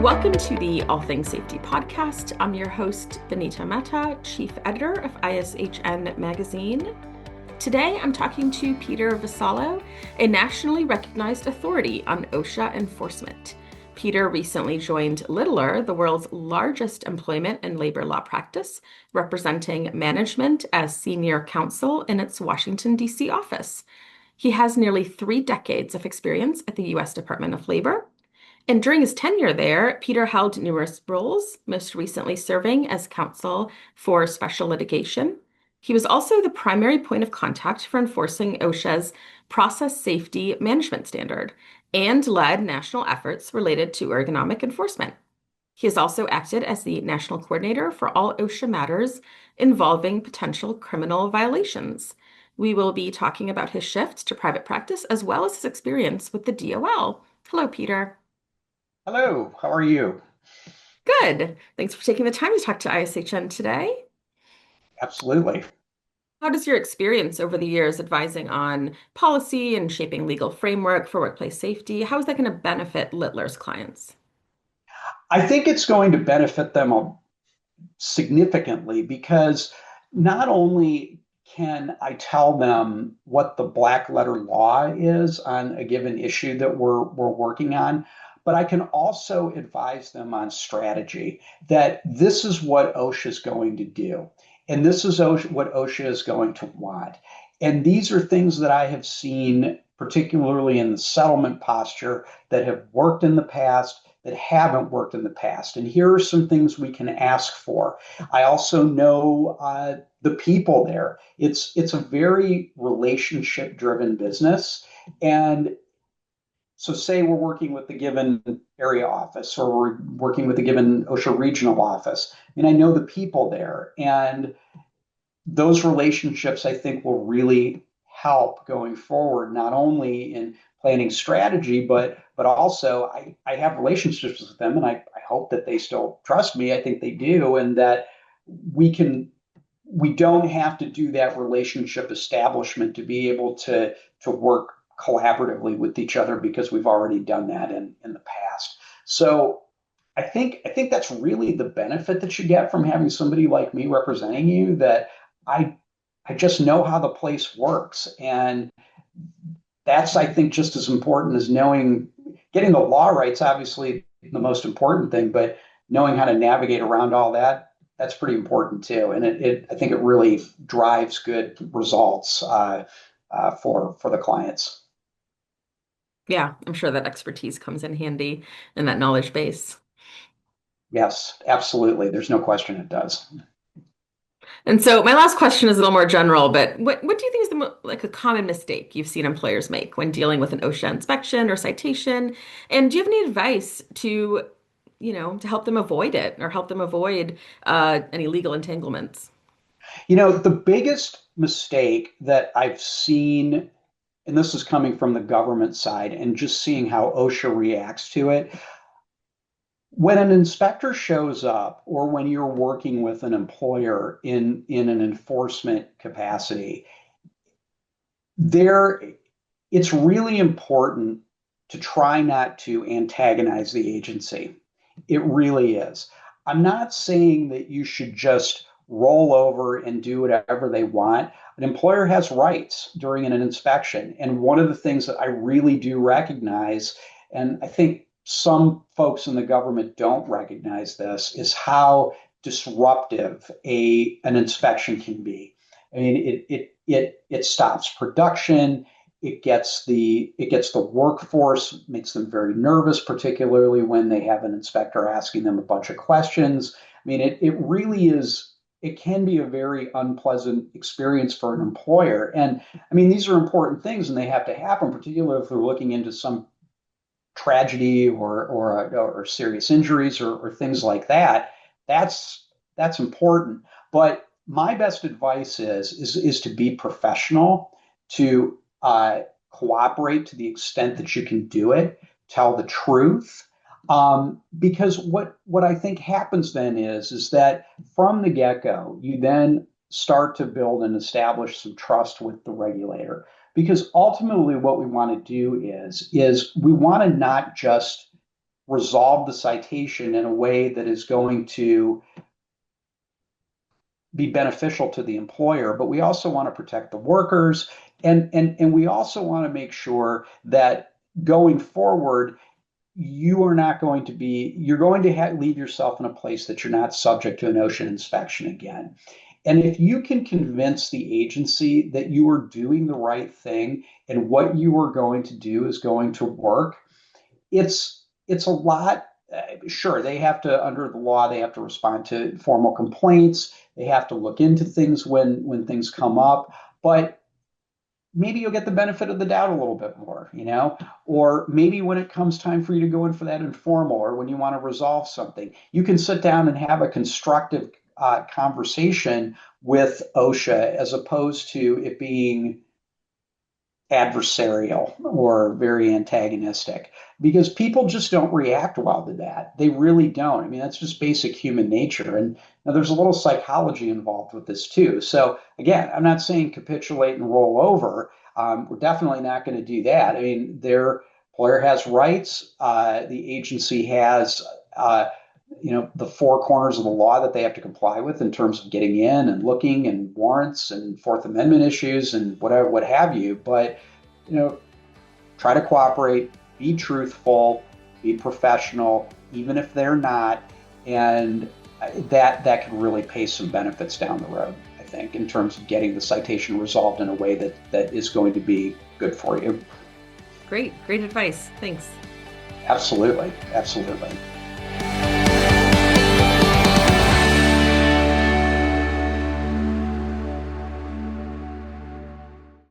Welcome to the All Things Safety podcast. I'm your host, Benita Mehta, Chief Editor of ISHN magazine. Today, I'm talking to Peter Vassalo, a nationally recognized authority on OSHA enforcement. Peter recently joined Littler, the world's largest employment and labor law practice, representing management as senior counsel in its Washington, D.C. office. He has nearly 3 decades of experience at the U.S. Department of Labor. And during his tenure there, Peter held numerous roles, most recently serving as counsel for special litigation. He was also the primary point of contact for enforcing OSHA's process safety management standard and led national efforts related to ergonomic enforcement. He has also acted as the national coordinator for all OSHA matters involving potential criminal violations. We will be talking about his shift to private practice as well as his experience with the DOL. Hello, Peter. Hello, how are you? Good. Thanks for taking the time to talk to ISHN today. Absolutely. How does your experience over the years advising on policy and shaping legal framework for workplace safety, how is that going to benefit Littler's clients? I think it's going to benefit them significantly because not only can I tell them what the black letter law is on a given issue that we're working on, but I can also advise them on strategy that this is what OSHA is going to do. And this is what OSHA is going to want. And these are things that I have seen, particularly in the settlement posture, that have worked in the past, that haven't worked in the past. And here are some things we can ask for. I also know the people there. It's a very relationship-driven business. And so say we're working with the given area office or we're working with a given OSHA regional office. I know the people there. And those relationships, I think, will really help going forward, not only in planning strategy, but also I have relationships with them and I hope that they still trust me. I think they do, and that we don't have to do that relationship establishment to be able to work collaboratively with each other because we've already done that in the past. So I think that's really the benefit that you get from having somebody like me representing you, that I just know how the place works. And that's, I think, just as important as getting the law right's obviously the most important thing, but knowing how to navigate around all that, that's pretty important too. And I think it really drives good results for the clients. Yeah, I'm sure that expertise comes in handy in that knowledge base. Yes, absolutely. There's no question it does. And so my last question is a little more general, but what do you think is like a common mistake you've seen employers make when dealing with an OSHA inspection or citation? And do you have any advice to help them avoid it or help them avoid any legal entanglements? The biggest mistake that I've seen, and this is coming from the government side and just seeing how OSHA reacts to it, when an inspector shows up or when you're working with an employer in an enforcement capacity, it's really important to try not to antagonize the agency. It really is. I'm not saying that you should just roll over and do whatever they want. An employer has rights during an inspection. And one of the things that I really do recognize, and I think some folks in the government don't recognize this, is how disruptive an inspection can be. I mean, it stops production. It gets the workforce, makes them very nervous, particularly when they have an inspector asking them a bunch of questions. I mean, it really is. It can be a very unpleasant experience for an employer. And I mean, these are important things and they have to happen, particularly if they're looking into some tragedy or serious injuries or things like that. That's important. But my best advice is to be professional, to cooperate to the extent that you can do it, tell the truth. Because what I think happens then is that from the get-go, you then start to build and establish some trust with the regulator. Because ultimately what we want to do is we want to not just resolve the citation in a way that is going to be beneficial to the employer, but we also want to protect the workers, and we also want to make sure that going forward, you're going to leave yourself in a place that you're not subject to an OSHA inspection again. And if you can convince the agency that you are doing the right thing and what you are going to do is going to work, it's a lot. Sure, they have to, under the law, they have to respond to formal complaints. They have to look into things when things come up, but maybe you'll get the benefit of the doubt a little bit more, or maybe when it comes time for you to go in for that informal, or when you want to resolve something, you can sit down and have a constructive conversation with OSHA, as opposed to it being adversarial or very antagonistic, because people just don't react well to that. They really don't. I mean, that's just basic human nature. And now there's a little psychology involved with this too. So again, I'm not saying capitulate and roll over. We're definitely not going to do that. I mean, their employer has rights. The agency has, the four corners of the law that they have to comply with in terms of getting in and looking and warrants and Fourth Amendment issues and whatever, what have you. But, try to cooperate, be truthful, be professional, even if they're not. And that can really pay some benefits down the road, I think, in terms of getting the citation resolved in a way that is going to be good for you. Great advice. Thanks. Absolutely.